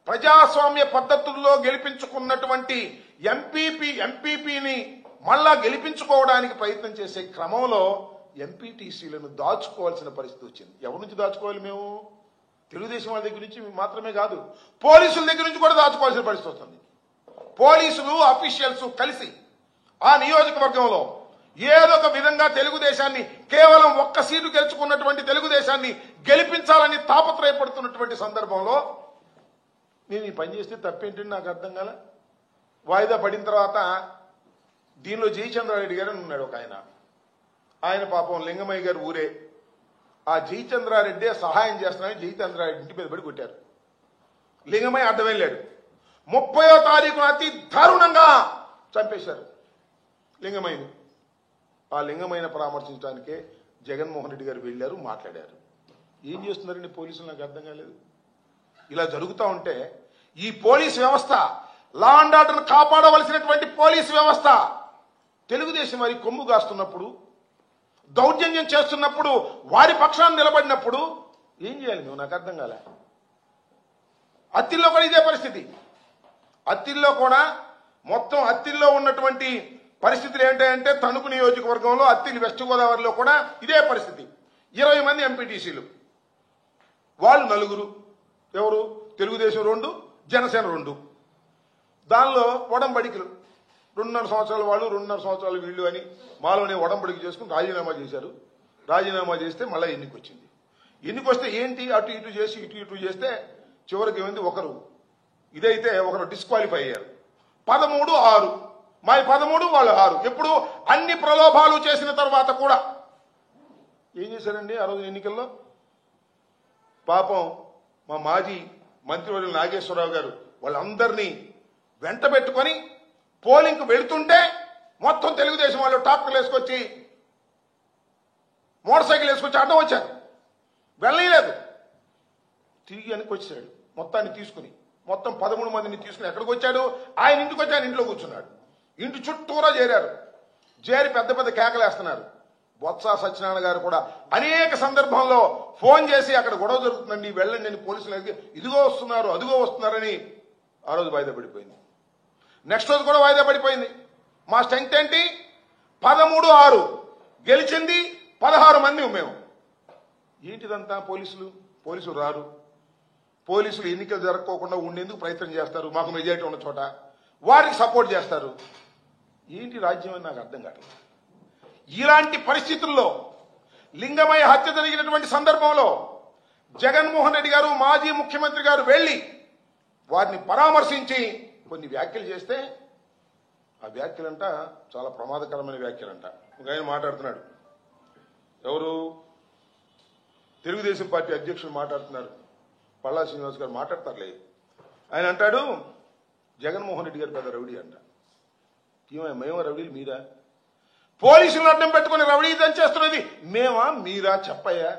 ప్రజాస్వామ్య పద్ధతుల్లో గెలిపించుకున్నటువంటి ఎంపీపీని మళ్ళా గెలిపించుకోవడానికి ప్రయత్నం చేసే క్రమంలో ఎంపీటీసీలను దాచుకోవాల్సిన పరిస్థితి వచ్చింది. ఎవరి నుంచి దాచుకోవాలి? మేము తెలుగుదేశం వాళ్ళ దగ్గర నుంచి మాత్రమే కాదు, పోలీసుల దగ్గర నుంచి కూడా దాచుకోవాల్సిన పరిస్థితి వస్తుంది. పోలీసులు అఫీషియల్స్ కలిసి ఆ నియోజకవర్గంలో ఏదో ఒక విధంగా తెలుగుదేశాన్ని, కేవలం ఒక్క సీటు గెలుచుకున్నటువంటి తెలుగుదేశాన్ని గెలిపించాలని తాపత్రయపడుతున్నటువంటి సందర్భంలో నేను ఈ పని చేస్తే తప్పేంటని నాకు అర్థం కాల. వాయిదా పడిన తర్వాత దీనిలో జయచంద్రారెడ్డి గారు అని ఉన్నాడు ఒక ఆయన పాపం లింగమయ్య గారు ఊరే. ఆ జయచంద్రారెడ్డి సహాయం చేస్తున్నారని జయచంద్రారెడ్డి ఇంటి మీద పడి కొట్టారు. లింగమయ్య అడ్డం వెళ్ళాడు. 30వ తారీఖున అతి దారుణంగా చంపేశారు లింగమయ్యని. ఆ లింగమయ్యను పరామర్శించడానికే జగన్మోహన్ రెడ్డి గారు వెళ్ళారు, మాట్లాడారు. ఏం చేస్తున్నారండి పోలీసులు? నాకు అర్థం కాలేదు. ఇలా జరుగుతూ ఉంటే ఈ పోలీస్ వ్యవస్థ, లా అండ్ ఆర్డర్ను కాపాడవలసినటువంటి పోలీస్ వ్యవస్థ తెలుగుదేశం వారి కొమ్ము కాస్తున్నప్పుడు, దౌర్జన్యం చేస్తున్నప్పుడు, వారి పక్షాన్ని నిలబడినప్పుడు ఏం చేయాలి మేము? నాకు అర్థం కాలే. అత్తిల్లో కూడా ఇదే పరిస్థితి. అత్తిల్లో కూడా మొత్తం అత్తిల్లో ఉన్నటువంటి పరిస్థితులు ఏంటంటే తణుకు నియోజకవర్గంలో అత్తిలి వెస్ట్ గోదావరిలో కూడా ఇదే పరిస్థితి. 20 మంది ఎంపీటీసీలు, వాళ్ళు 4. ఎవరు? తెలుగుదేశం 2, జనసేన 2. దానిలో ఒడంబడికలు 2.5 సంవత్సరాల వాళ్ళు, 2.5 సంవత్సరాలు వీళ్ళు అని మాలోనే ఒడంబడికి చేసుకుని రాజీనామా చేశారు. రాజీనామా చేస్తే మళ్ళీ ఎన్నిక వచ్చింది. ఎన్నిక వస్తే ఏంటి, అటు ఇటు చేసి ఇటు చేస్తే చివరికి ఏమైంది, ఒకరు ఇదైతే ఒకరు డిస్క్వాలిఫై అయ్యారు. 13-6, మాది 13, వాళ్ళు 6. ఎప్పుడు అన్ని ప్రలోభాలు చేసిన తర్వాత కూడా ఏం చేశారండి ఆ రోజు ఎన్నికల్లో? పాపం మా మాజీ మంత్రివర్యులు నాగేశ్వరరావు గారు వాళ్ళందరినీ వెంట పెట్టుకొని పోలింగ్కు వెళుతుంటే మొత్తం తెలుగుదేశం వాళ్ళు ట్రాక్టర్లు వేసుకొచ్చి, మోటార్ సైకిల్ వేసుకొచ్చి అడ్డం వచ్చారు. వెళ్ళలేదు, తిరిగి వెనక్కి వచ్చాడు. మొత్తాన్ని తీసుకుని, మొత్తం 13 మందిని తీసుకుని ఎక్కడికి వచ్చాడు? ఆయన ఇంటికి వచ్చి ఆయన ఇంట్లో కూర్చున్నాడు. ఇంటి చుట్టూరా చేరారు. చేరి పెద్ద పెద్ద కేకలేస్తున్నారు. బొత్స సత్యనారాయణ గారు కూడా అనేక సందర్భంలో ఫోన్ చేసి అక్కడ గొడవ జరుగుతుందండి, వెళ్ళండి అని పోలీసులు ఇదిగో వస్తున్నారు, అదిగో వస్తున్నారని ఆ రోజు వాయిదా పడిపోయింది. నెక్స్ట్ రోజు కూడా వాయిదా పడిపోయింది. మా స్ట్రెంగ్త్ ఏంటి? 13-6, గెలిచింది 16 మంది మేము. ఏంటిదంతా? పోలీసులు రారు. పోలీసులు ఎన్నికలు జరగకోకుండా ఉండేందుకు ప్రయత్నం చేస్తారు. మాకు మెజారిటీ ఉన్న చోట వారికి సపోర్ట్ చేస్తారు. ఏంటి రాజ్యం అని నాకు అర్థం కావట్లేదు. ఇలాంటి పరిస్థితుల్లో లింగమయ్య హత్య జరిగినటువంటి సందర్భంలో జగన్మోహన్ రెడ్డి గారు, మాజీ ముఖ్యమంత్రి గారు వెళ్లి వారిని పరామర్శించి కొన్ని వ్యాఖ్యలు చేస్తే ఆ వ్యాఖ్యలంట చాలా ప్రమాదకరమైన వ్యాఖ్యలంట. ఒక ఆయన మాట్లాడుతున్నాడు. ఎవరు? తెలుగుదేశం పార్టీ అధ్యక్షులు మాట్లాడుతున్నారు. పల్లా శ్రీనివాస్ గారు మాట్లాడతారులే. ఆయన అంటాడు జగన్మోహన్ రెడ్డి గారు పెద్ద రౌడీ అంట. మేమో రౌడీలు మీరా? పోలీసులను అడ్డం పెట్టుకుని రౌడీ చేస్తున్నది మేమా మీరా? చెప్పయ్యా.